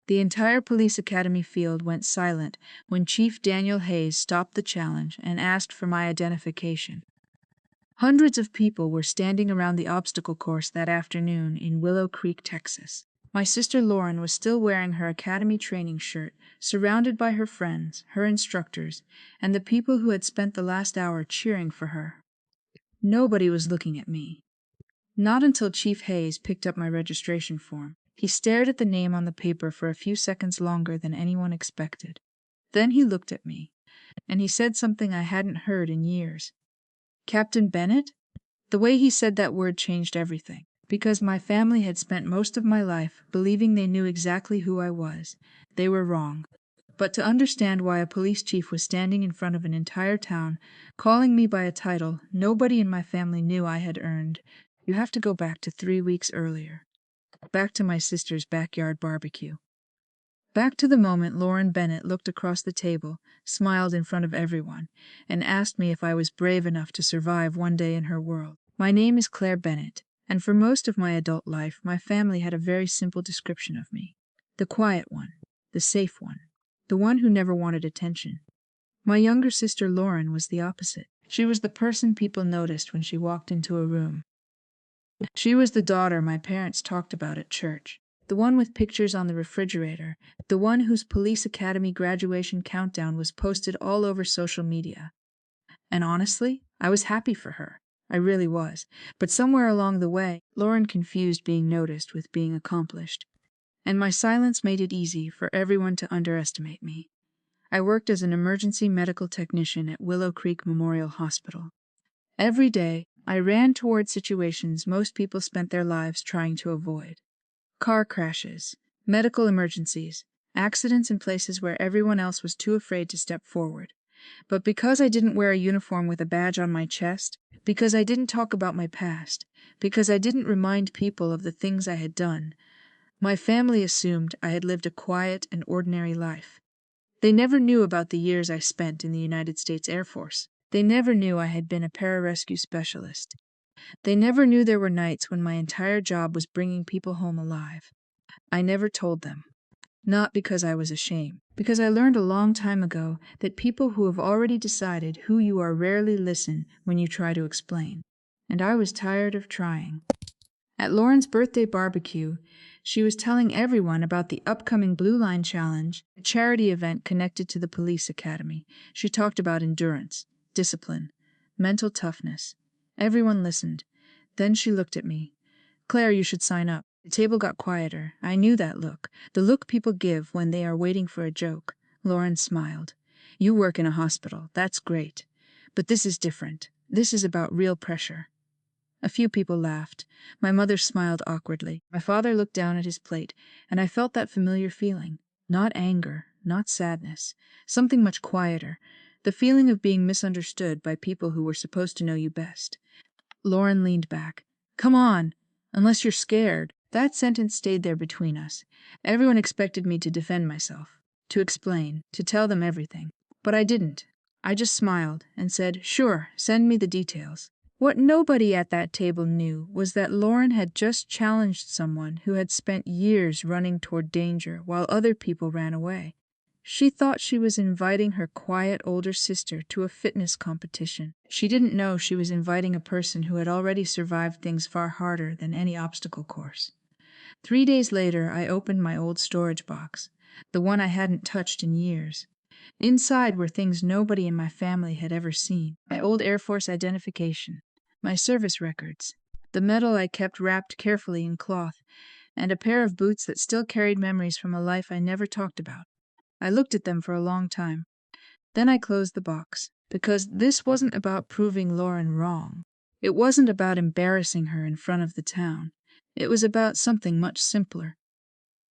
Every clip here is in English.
The entire police academy field went silent when Chief Daniel Hayes stopped the challenge and asked for my identification. Hundreds of people were standing around the obstacle course that afternoon in Willow Creek, Texas. My sister Lauren was still wearing her academy training shirt, surrounded by her friends, her instructors, and the people who had spent the last hour cheering for her. Nobody was looking at me. Not until Chief Hayes picked up my registration form. He stared at the name on the paper for a few seconds longer than anyone expected. Then he looked at me, and he said something I hadn't heard in years. Captain Bennett? The way he said that word changed everything, because my family had spent most of my life believing they knew exactly who I was. They were wrong. But to understand why a police chief was standing in front of an entire town, calling me by a title nobody in my family knew I had earned, you have to go back to 3 weeks earlier. Back to my sister's backyard barbecue. Back to the moment Lauren Bennett looked across the table, smiled in front of everyone, and asked me if I was brave enough to survive one day in her world. My name is Claire Bennett, and for most of my adult life, my family had a very simple description of me. The quiet one, the safe one, the one who never wanted attention. My younger sister Lauren was the opposite. She was the person people noticed when she walked into a room. She was the daughter my parents talked about at church. The one with pictures on the refrigerator, the one whose police academy graduation countdown was posted all over social media. And honestly, I was happy for her. I really was. But somewhere along the way, Lauren confused being noticed with being accomplished. And my silence made it easy for everyone to underestimate me. I worked as an emergency medical technician at Willow Creek Memorial Hospital. Every day, I ran toward situations most people spent their lives trying to avoid. Car crashes, medical emergencies, accidents in places where everyone else was too afraid to step forward. But because I didn't wear a uniform with a badge on my chest, because I didn't talk about my past, because I didn't remind people of the things I had done, my family assumed I had lived a quiet and ordinary life. They never knew about the years I spent in the United States Air Force. They never knew I had been a pararescue specialist. They never knew there were nights when my entire job was bringing people home alive. I never told them. Not because I was ashamed, because I learned a long time ago that people who have already decided who you are rarely listen when you try to explain. And I was tired of trying. At Lauren's birthday barbecue, she was telling everyone about the upcoming Blue Line Challenge, a charity event connected to the police academy. She talked about endurance, discipline, mental toughness. Everyone listened. Then she looked at me. Claire, you should sign up. The table got quieter. I knew that look, the look people give when they are waiting for a joke. Lauren smiled. You work in a hospital. That's great. But this is different. This is about real pressure. A few people laughed. My mother smiled awkwardly. My father looked down at his plate, and I felt that familiar feeling. Not anger, not sadness. Something much quieter. The feeling of being misunderstood by people who were supposed to know you best. Lauren leaned back. Come on, unless you're scared. That sentence stayed there between us. Everyone expected me to defend myself, to explain, to tell them everything. But I didn't. I just smiled and said, sure, send me the details. What nobody at that table knew was that Lauren had just challenged someone who had spent years running toward danger while other people ran away. She thought she was inviting her quiet older sister to a fitness competition. She didn't know she was inviting a person who had already survived things far harder than any obstacle course. 3 days later, I opened my old storage box, the one I hadn't touched in years. Inside were things nobody in my family had ever seen. My old Air Force identification, my service records, the medal I kept wrapped carefully in cloth, and a pair of boots that still carried memories from a life I never talked about. I looked at them for a long time. Then I closed the box, because this wasn't about proving Lauren wrong. It wasn't about embarrassing her in front of the town. It was about something much simpler.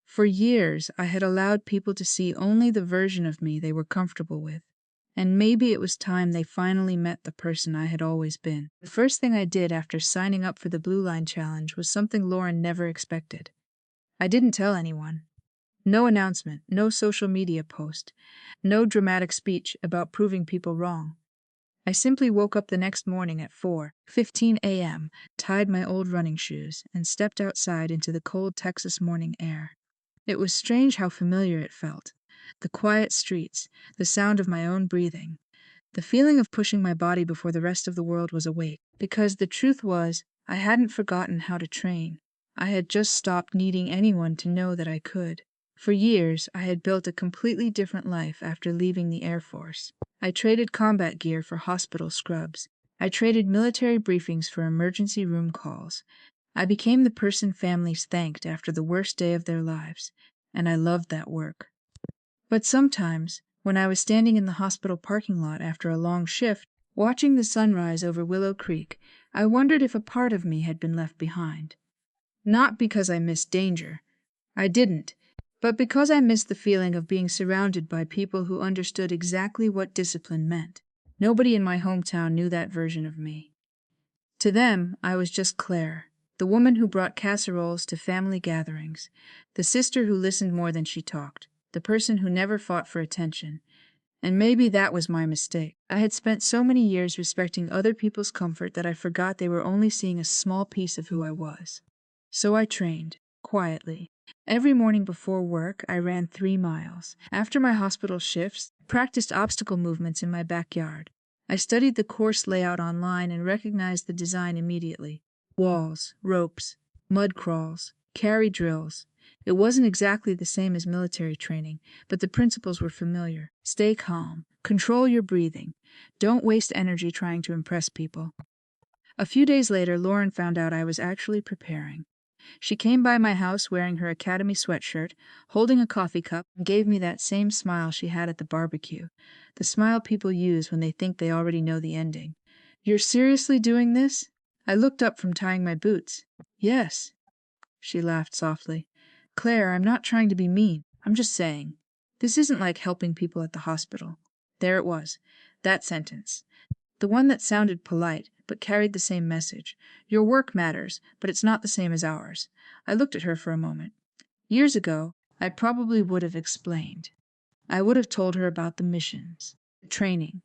For years, I had allowed people to see only the version of me they were comfortable with. And maybe it was time they finally met the person I had always been. The first thing I did after signing up for the Blue Line Challenge was something Lauren never expected. I didn't tell anyone. No announcement, no social media post, no dramatic speech about proving people wrong. I simply woke up the next morning at 4:15 a.m., tied my old running shoes, and stepped outside into the cold Texas morning air. It was strange how familiar it felt. The quiet streets, the sound of my own breathing, the feeling of pushing my body before the rest of the world was awake. Because the truth was, I hadn't forgotten how to train. I had just stopped needing anyone to know that I could. For years, I had built a completely different life after leaving the Air Force. I traded combat gear for hospital scrubs. I traded military briefings for emergency room calls. I became the person families thanked after the worst day of their lives, and I loved that work. But sometimes, when I was standing in the hospital parking lot after a long shift, watching the sunrise over Willow Creek, I wondered if a part of me had been left behind. Not because I missed danger. I didn't. But because I missed the feeling of being surrounded by people who understood exactly what discipline meant. Nobody in my hometown knew that version of me. To them, I was just Claire, the woman who brought casseroles to family gatherings, the sister who listened more than she talked, the person who never fought for attention. And maybe that was my mistake. I had spent so many years respecting other people's comfort that I forgot they were only seeing a small piece of who I was. So I trained, quietly. Every morning before work, I ran 3 miles. After my hospital shifts, I practiced obstacle movements in my backyard. I studied the course layout online and recognized the design immediately. Walls, ropes, mud crawls, carry drills. It wasn't exactly the same as military training, but the principles were familiar. Stay calm. Control your breathing. Don't waste energy trying to impress people. A few days later, Lauren found out I was actually preparing. She came by my house wearing her academy sweatshirt, holding a coffee cup, and gave me that same smile she had at the barbecue, the smile people use when they think they already know the ending. "You're seriously doing this?" I looked up from tying my boots. "Yes." She laughed softly. "Claire, I'm not trying to be mean. I'm just saying. This isn't like helping people at the hospital." There it was, that sentence. The one that sounded polite, but carried the same message. Your work matters, but it's not the same as ours. I looked at her for a moment. Years ago, I probably would have explained. I would have told her about the missions, the training,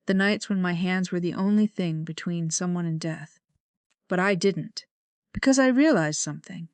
the nights when my hands were the only thing between someone and death. But I didn't. Because I realized something.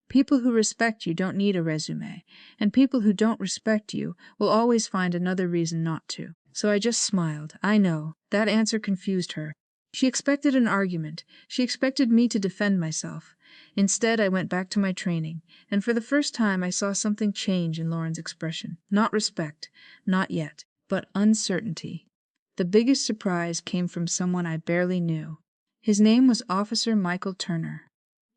People who respect you don't need a resume, and people who don't respect you will always find another reason not to. So I just smiled. I know, that answer confused her. She expected an argument. She expected me to defend myself. Instead, I went back to my training, and for the first time I saw something change in Lauren's expression. Not respect, not yet, but uncertainty. The biggest surprise came from someone I barely knew. His name was Officer Michael Turner.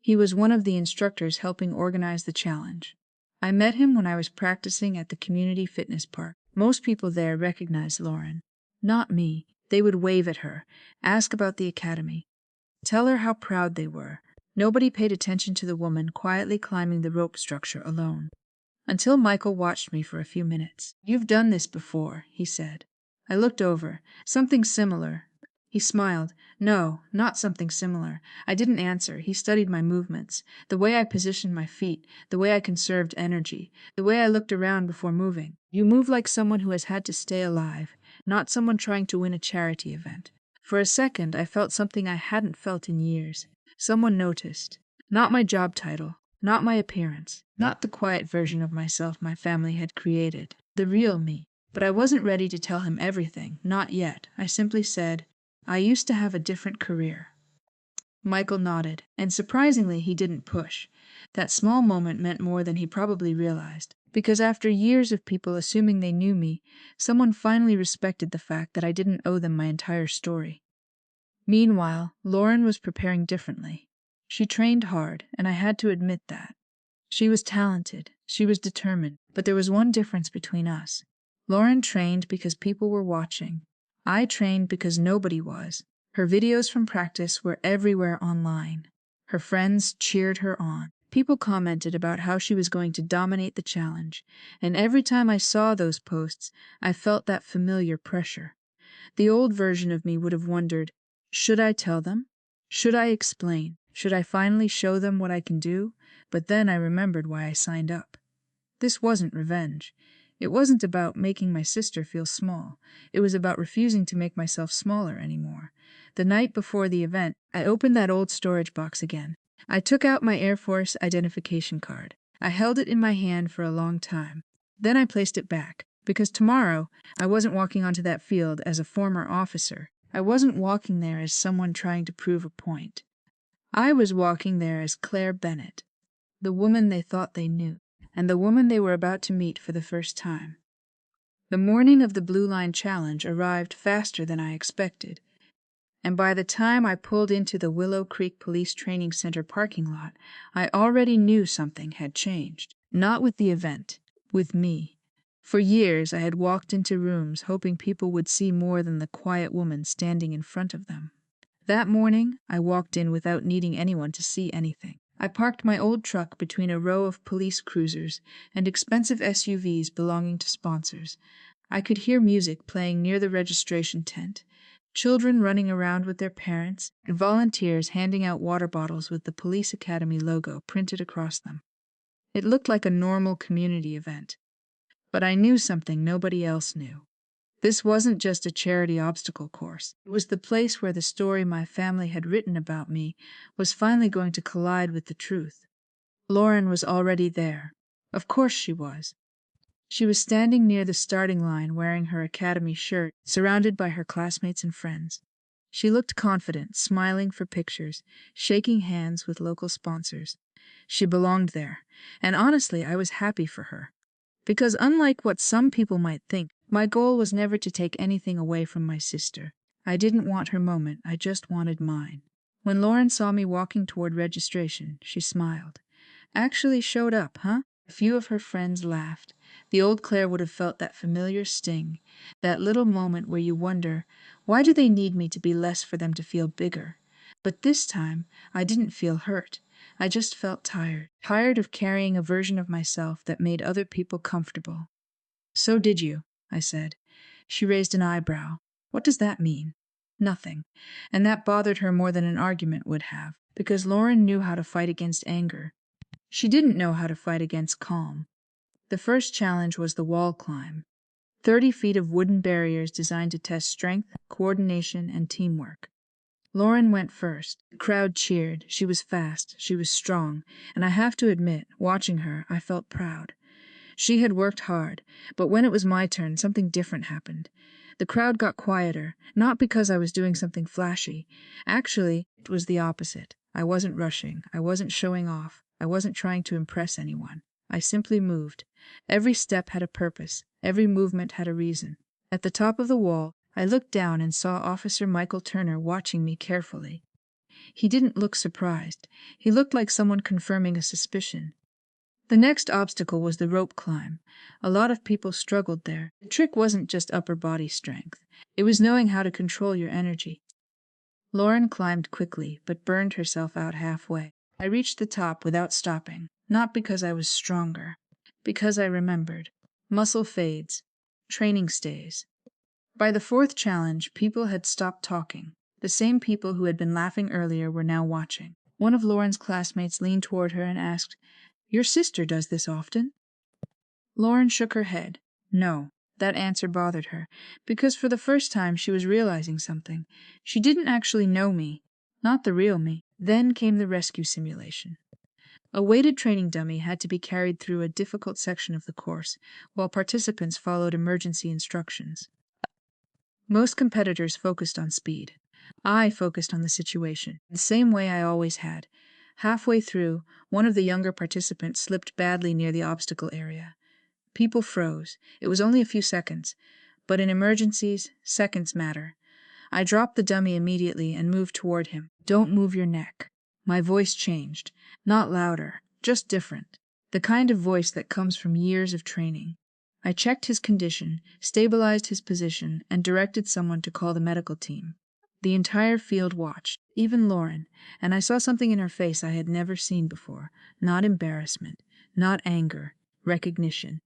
He was one of the instructors helping organize the challenge. I met him when I was practicing at the community fitness park. Most people there recognized Lauren. Not me. They would wave at her, ask about the academy, tell her how proud they were. Nobody paid attention to the woman quietly climbing the rope structure alone. Until Michael watched me for a few minutes. "You've done this before," he said. I looked over. "Something similar." He smiled. "No, not something similar." I didn't answer. He studied my movements, the way I positioned my feet, the way I conserved energy, the way I looked around before moving. "You move like someone who has had to stay alive, not someone trying to win a charity event." For a second, I felt something I hadn't felt in years. Someone noticed. Not my job title, not my appearance, not the quiet version of myself my family had created, the real me. But I wasn't ready to tell him everything, not yet. I simply said, "I used to have a different career." Michael nodded, and surprisingly he didn't push. That small moment meant more than he probably realized, because after years of people assuming they knew me, someone finally respected the fact that I didn't owe them my entire story. Meanwhile, Lauren was preparing differently. She trained hard, and I had to admit that. She was talented, she was determined, but there was one difference between us. Lauren trained because people were watching. I trained because nobody was. Her videos from practice were everywhere online. Her friends cheered her on. People commented about how she was going to dominate the challenge, and every time I saw those posts, I felt that familiar pressure. The old version of me would have wondered, should I tell them? Should I explain? Should I finally show them what I can do? But then I remembered why I signed up. This wasn't revenge. It wasn't about making my sister feel small. It was about refusing to make myself smaller anymore. The night before the event, I opened that old storage box again. I took out my Air Force identification card. I held it in my hand for a long time. Then I placed it back, because tomorrow I wasn't walking onto that field as a former officer. I wasn't walking there as someone trying to prove a point. I was walking there as Claire Bennett, the woman they thought they knew, and the woman they were about to meet for the first time. The morning of the Blue Line Challenge arrived faster than I expected, and by the time I pulled into the Willow Creek Police Training Center parking lot, I already knew something had changed. Not with the event, with me. For years I had walked into rooms hoping people would see more than the quiet woman standing in front of them. That morning, I walked in without needing anyone to see anything. I parked my old truck between a row of police cruisers and expensive SUVs belonging to sponsors. I could hear music playing near the registration tent, children running around with their parents, and volunteers handing out water bottles with the Police Academy logo printed across them. It looked like a normal community event. But I knew something nobody else knew. This wasn't just a charity obstacle course. It was the place where the story my family had written about me was finally going to collide with the truth. Lauren was already there. Of course she was. She was standing near the starting line wearing her academy shirt, surrounded by her classmates and friends. She looked confident, smiling for pictures, shaking hands with local sponsors. She belonged there, and honestly, I was happy for her. Because unlike what some people might think, my goal was never to take anything away from my sister. I didn't want her moment, I just wanted mine. When Lauren saw me walking toward registration, she smiled. Actually showed up, huh? A few of her friends laughed. The old Claire would have felt that familiar sting, that little moment where you wonder, why do they need me to be less for them to feel bigger? But this time, I didn't feel hurt. I just felt tired of carrying a version of myself that made other people comfortable. So did you, I said. She raised an eyebrow. What does that mean? Nothing. And that bothered her more than an argument would have, because Lauren knew how to fight against anger. She didn't know how to fight against calm. The first challenge was the wall climb. 30 feet of wooden barriers designed to test strength, coordination, and teamwork. Lauren went first. The crowd cheered. She was fast. She was strong. And I have to admit, watching her, I felt proud. She had worked hard, but when it was my turn, something different happened. The crowd got quieter, not because I was doing something flashy. Actually, it was the opposite. I wasn't rushing. I wasn't showing off. I wasn't trying to impress anyone. I simply moved. Every step had a purpose. Every movement had a reason. At the top of the wall, I looked down and saw Officer Michael Turner watching me carefully. He didn't look surprised. He looked like someone confirming a suspicion. The next obstacle was the rope climb. A lot of people struggled there. The trick wasn't just upper body strength. It was knowing how to control your energy. Lauren climbed quickly, but burned herself out halfway. I reached the top without stopping, not because I was stronger, because I remembered. Muscle fades. Training stays. By the fourth challenge, people had stopped talking. The same people who had been laughing earlier were now watching. One of Lauren's classmates leaned toward her and asked, "Your sister does this often?" Lauren shook her head. No. That answer bothered her, because for the first time she was realizing something. She didn't actually know me, not the real me. Then came the rescue simulation. A weighted training dummy had to be carried through a difficult section of the course, while participants followed emergency instructions. Most competitors focused on speed. I focused on the situation, the same way I always had. Halfway through, one of the younger participants slipped badly near the obstacle area. People froze. It was only a few seconds, but in emergencies, seconds matter. I dropped the dummy immediately and moved toward him. "Don't move your neck." My voice changed. Not louder, just different. The kind of voice that comes from years of training. I checked his condition, stabilized his position, and directed someone to call the medical team. The entire field watched, even Lauren, and I saw something in her face I had never seen before. Not embarrassment, not anger, recognition.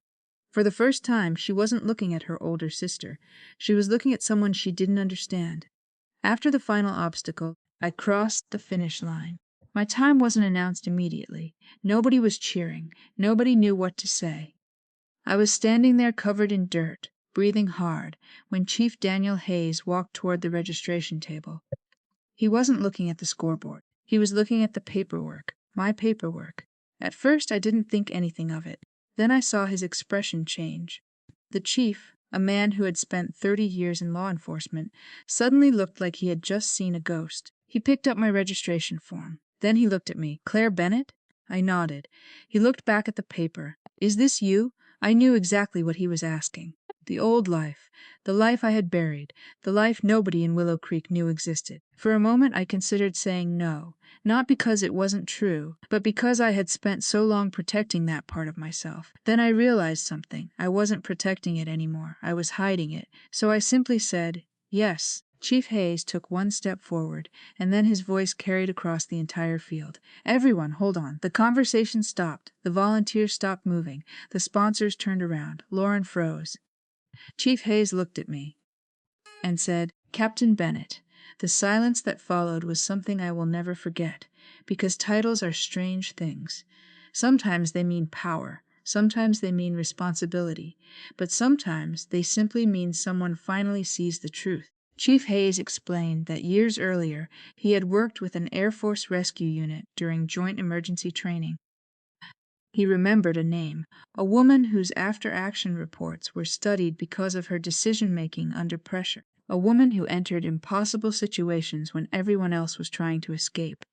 For the first time, she wasn't looking at her older sister. She was looking at someone she didn't understand. After the final obstacle, I crossed the finish line. My time wasn't announced immediately. Nobody was cheering. Nobody knew what to say. I was standing there covered in dirt, breathing hard, when Chief Daniel Hayes walked toward the registration table. He wasn't looking at the scoreboard. He was looking at the paperwork, my paperwork. At first, I didn't think anything of it. Then I saw his expression change. The chief, a man who had spent 30 years in law enforcement, suddenly looked like he had just seen a ghost. He picked up my registration form. Then he looked at me. "Claire Bennett?" I nodded. He looked back at the paper. "Is this you?" I knew exactly what he was asking. The old life, the life I had buried, the life nobody in Willow Creek knew existed. For a moment I considered saying no, not because it wasn't true, but because I had spent so long protecting that part of myself. Then I realized something. I wasn't protecting it anymore. I was hiding it. So I simply said, "Yes." Chief Hayes took one step forward, and then his voice carried across the entire field. "Everyone, hold on." The conversation stopped. The volunteers stopped moving. The sponsors turned around. Lauren froze. Chief Hayes looked at me and said, "Captain Bennett." The silence that followed was something I will never forget, because titles are strange things. Sometimes they mean power, sometimes they mean responsibility, but sometimes they simply mean someone finally sees the truth. Chief Hayes explained that years earlier he had worked with an Air Force rescue unit during joint emergency training. He remembered a name, a woman whose after-action reports were studied because of her decision-making under pressure, a woman who entered impossible situations when everyone else was trying to escape,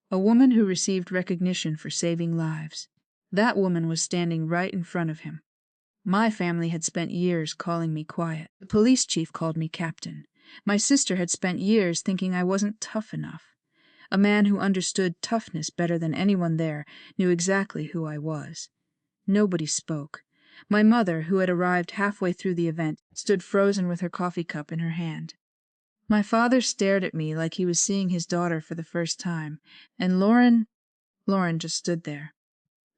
a woman who received recognition for saving lives. That woman was standing right in front of him. My family had spent years calling me quiet. The police chief called me captain. My sister had spent years thinking I wasn't tough enough. A man who understood toughness better than anyone there knew exactly who I was. Nobody spoke. My mother, who had arrived halfway through the event, stood frozen with her coffee cup in her hand. My father stared at me like he was seeing his daughter for the first time, and Lauren just stood there.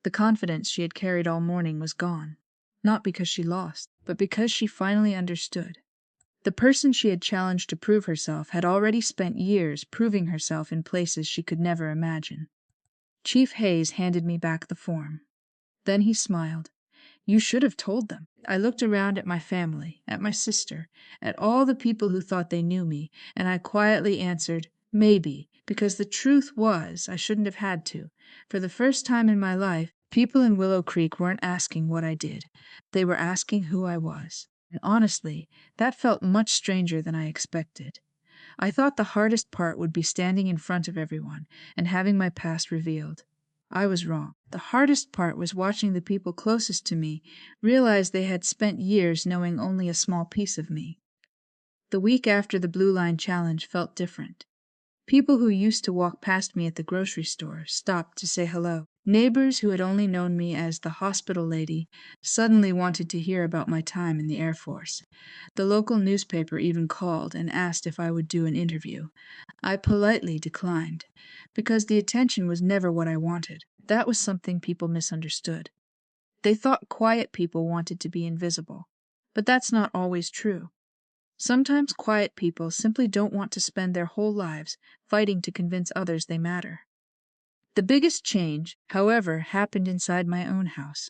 The confidence she had carried all morning was gone, not because she lost, but because she finally understood. The person she had challenged to prove herself had already spent years proving herself in places she could never imagine. Chief Hayes handed me back the form. Then he smiled. "You should have told them." I looked around at my family, at my sister, at all the people who thought they knew me, and I quietly answered, "Maybe," because the truth was I shouldn't have had to. For the first time in my life, people in Willow Creek weren't asking what I did. They were asking who I was. And honestly, that felt much stranger than I expected. I thought the hardest part would be standing in front of everyone and having my past revealed. I was wrong. The hardest part was watching the people closest to me realize they had spent years knowing only a small piece of me. The week after the Blue Line Challenge felt different. People who used to walk past me at the grocery store stopped to say hello. Neighbors who had only known me as the hospital lady suddenly wanted to hear about my time in the Air Force. The local newspaper even called and asked if I would do an interview. I politely declined, because the attention was never what I wanted. That was something people misunderstood. They thought quiet people wanted to be invisible, but that's not always true. Sometimes quiet people simply don't want to spend their whole lives fighting to convince others they matter. The biggest change, however, happened inside my own house.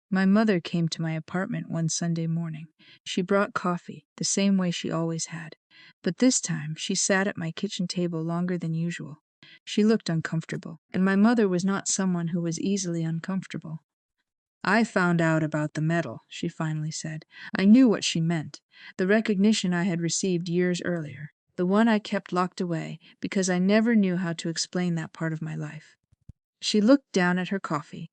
My mother came to my apartment one Sunday morning. She brought coffee, the same way she always had. But this time, she sat at my kitchen table longer than usual. She looked uncomfortable, and my mother was not someone who was easily uncomfortable. "I found out about the medal," she finally said. I knew what she meant. The recognition I had received years earlier. The one I kept locked away because I never knew how to explain that part of my life. She looked down at her coffee.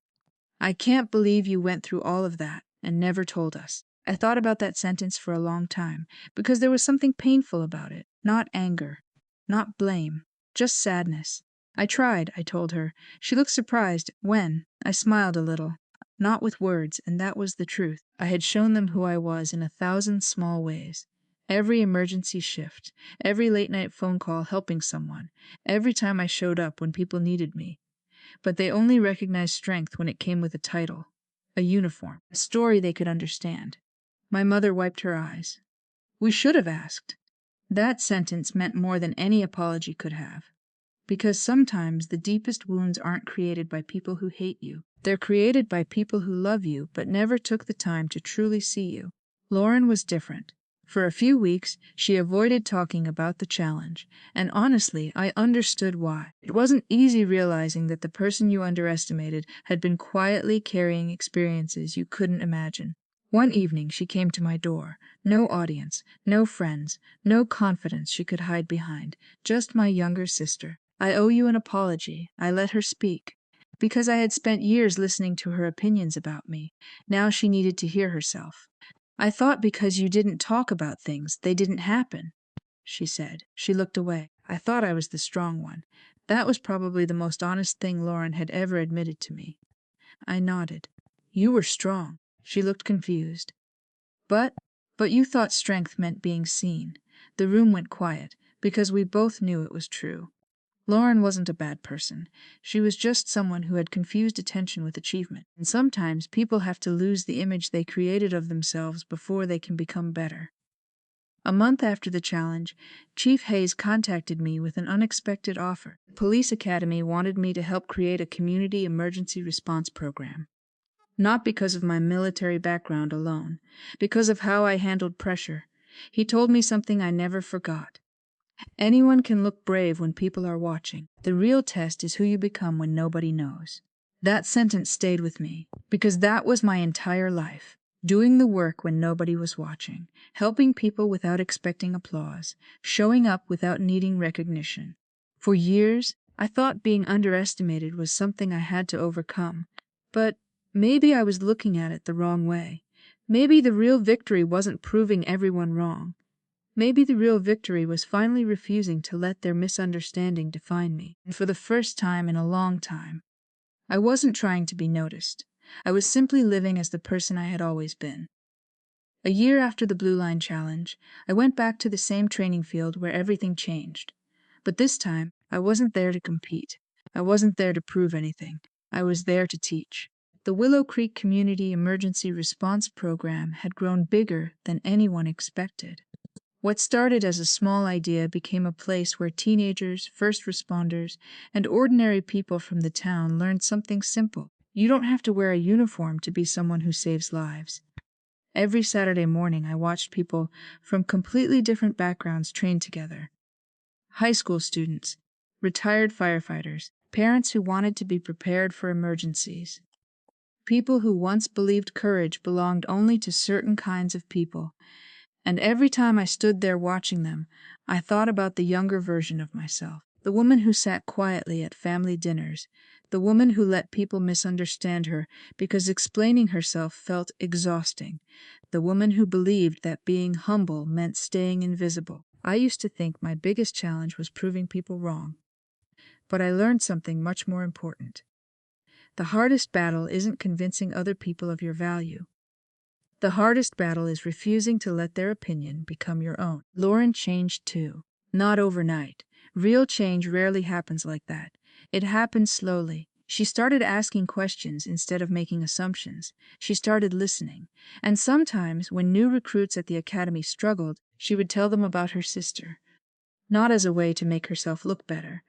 "I can't believe you went through all of that and never told us." I thought about that sentence for a long time, because there was something painful about it. Not anger, not blame, just sadness. "I tried," I told her. She looked surprised. "When?" I smiled a little. Not with words, and that was the truth. I had shown them who I was in 1,000 small ways. Every emergency shift, every late-night phone call helping someone, every time I showed up when people needed me. But they only recognized strength when it came with a title, a uniform, a story they could understand. My mother wiped her eyes. "We should have asked." That sentence meant more than any apology could have. Because sometimes the deepest wounds aren't created by people who hate you. They're created by people who love you but never took the time to truly see you. Lauren was different. For a few weeks, she avoided talking about the challenge, and honestly, I understood why. It wasn't easy realizing that the person you underestimated had been quietly carrying experiences you couldn't imagine. One evening, she came to my door. No audience, no friends, no confidence she could hide behind, just my younger sister. I owe you an apology. I let her speak. Because I had spent years listening to her opinions about me, now she needed to hear herself. I thought because you didn't talk about things, they didn't happen, she said. She looked away. I thought I was the strong one. That was probably the most honest thing Lauren had ever admitted to me. I nodded. You were strong. She looked confused. But you thought strength meant being seen. The room went quiet, because we both knew it was true. Lauren wasn't a bad person. She was just someone who had confused attention with achievement. And sometimes people have to lose the image they created of themselves before they can become better. A month after the challenge, Chief Hayes contacted me with an unexpected offer. The police academy wanted me to help create a community emergency response program. Not because of my military background alone, because of how I handled pressure. He told me something I never forgot. Anyone can look brave when people are watching. The real test is who you become when nobody knows. That sentence stayed with me, because that was my entire life. Doing the work when nobody was watching, helping people without expecting applause, showing up without needing recognition. For years, I thought being underestimated was something I had to overcome. But maybe I was looking at it the wrong way. Maybe the real victory wasn't proving everyone wrong. Maybe the real victory was finally refusing to let their misunderstanding define me. And for the first time in a long time, I wasn't trying to be noticed. I was simply living as the person I had always been. A year after the Blue Line Challenge, I went back to the same training field where everything changed. But this time, I wasn't there to compete. I wasn't there to prove anything. I was there to teach. The Willow Creek Community Emergency Response Program had grown bigger than anyone expected. What started as a small idea became a place where teenagers, first responders, and ordinary people from the town learned something simple. You don't have to wear a uniform to be someone who saves lives. Every Saturday morning, I watched people from completely different backgrounds train together. High school students, retired firefighters, parents who wanted to be prepared for emergencies. People who once believed courage belonged only to certain kinds of people. And every time I stood there watching them, I thought about the younger version of myself. The woman who sat quietly at family dinners. The woman who let people misunderstand her because explaining herself felt exhausting. The woman who believed that being humble meant staying invisible. I used to think my biggest challenge was proving people wrong. But I learned something much more important. The hardest battle isn't convincing other people of your value. The hardest battle is refusing to let their opinion become your own. Lauren changed too. Not overnight. Real change rarely happens like that. It happens slowly. She started asking questions instead of making assumptions. She started listening. And sometimes, when new recruits at the academy struggled, she would tell them about her sister. Not as a way to make herself look better,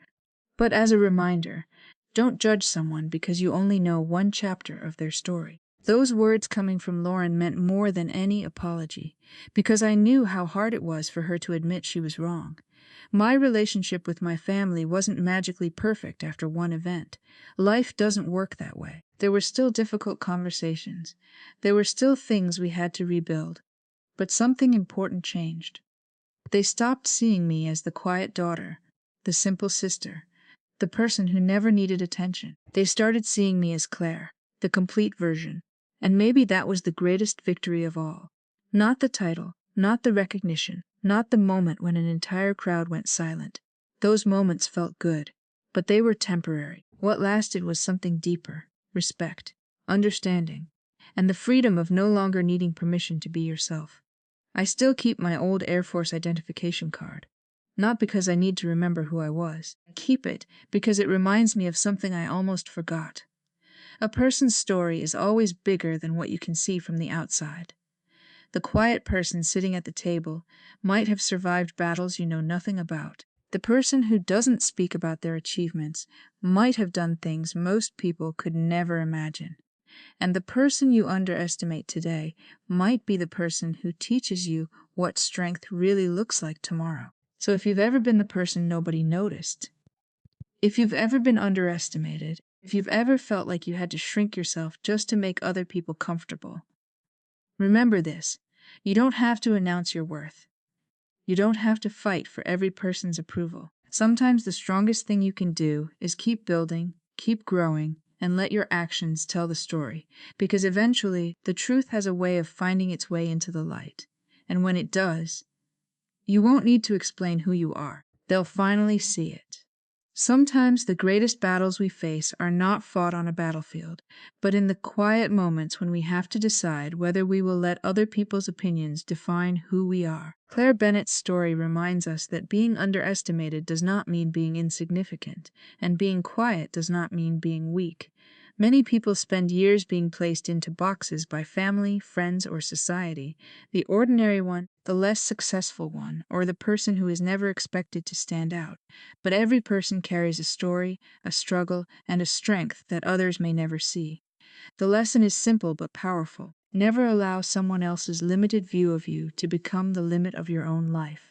but as a reminder. Don't judge someone because you only know one chapter of their story. Those words coming from Lauren meant more than any apology, because I knew how hard it was for her to admit she was wrong. My relationship with my family wasn't magically perfect after one event. Life doesn't work that way. There were still difficult conversations. There were still things we had to rebuild. But something important changed. They stopped seeing me as the quiet daughter, the simple sister, the person who never needed attention. They started seeing me as Claire, the complete version. And maybe that was the greatest victory of all. Not the title, not the recognition, not the moment when an entire crowd went silent. Those moments felt good, but they were temporary. What lasted was something deeper: respect, understanding, and the freedom of no longer needing permission to be yourself. I still keep my old Air Force identification card. Not because I need to remember who I was. I keep it because it reminds me of something I almost forgot. A person's story is always bigger than what you can see from the outside. The quiet person sitting at the table might have survived battles you know nothing about. The person who doesn't speak about their achievements might have done things most people could never imagine. And the person you underestimate today might be the person who teaches you what strength really looks like tomorrow. So if you've ever been the person nobody noticed, if you've ever been underestimated, if you've ever felt like you had to shrink yourself just to make other people comfortable, remember this: you don't have to announce your worth. You don't have to fight for every person's approval. Sometimes the strongest thing you can do is keep building, keep growing, and let your actions tell the story, because eventually the truth has a way of finding its way into the light. And when it does, you won't need to explain who you are. They'll finally see it. Sometimes the greatest battles we face are not fought on a battlefield, but in the quiet moments when we have to decide whether we will let other people's opinions define who we are. Claire Bennett's story reminds us that being underestimated does not mean being insignificant, and being quiet does not mean being weak. Many people spend years being placed into boxes by family, friends, or society: the ordinary one, the less successful one, or the person who is never expected to stand out. But every person carries a story, a struggle, and a strength that others may never see. The lesson is simple but powerful. Never allow someone else's limited view of you to become the limit of your own life.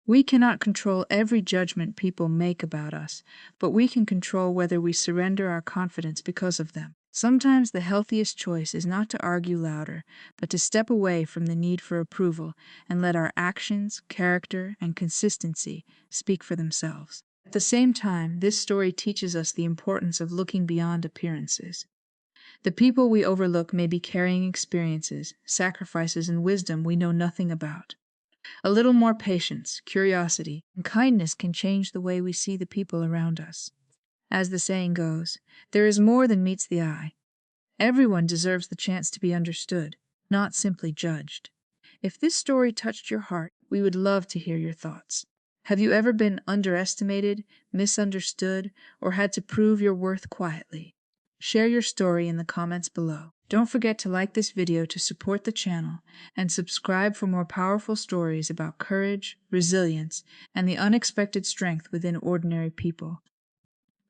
We cannot control every judgment people make about us, but we can control whether we surrender our confidence because of them. Sometimes the healthiest choice is not to argue louder, but to step away from the need for approval and let our actions, character, and consistency speak for themselves. At the same time, this story teaches us the importance of looking beyond appearances. The people we overlook may be carrying experiences, sacrifices, and wisdom we know nothing about. A little more patience, curiosity, and kindness can change the way we see the people around us. As the saying goes, there is more than meets the eye. Everyone deserves the chance to be understood, not simply judged. If this story touched your heart, we would love to hear your thoughts. Have you ever been underestimated, misunderstood, or had to prove your worth quietly? Share your story in the comments below. Don't forget to like this video to support the channel, and subscribe for more powerful stories about courage, resilience, and the unexpected strength within ordinary people.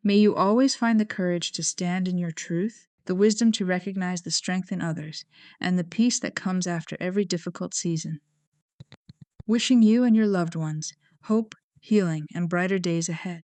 May you always find the courage to stand in your truth, the wisdom to recognize the strength in others, and the peace that comes after every difficult season. Wishing you and your loved ones hope, healing, and brighter days ahead.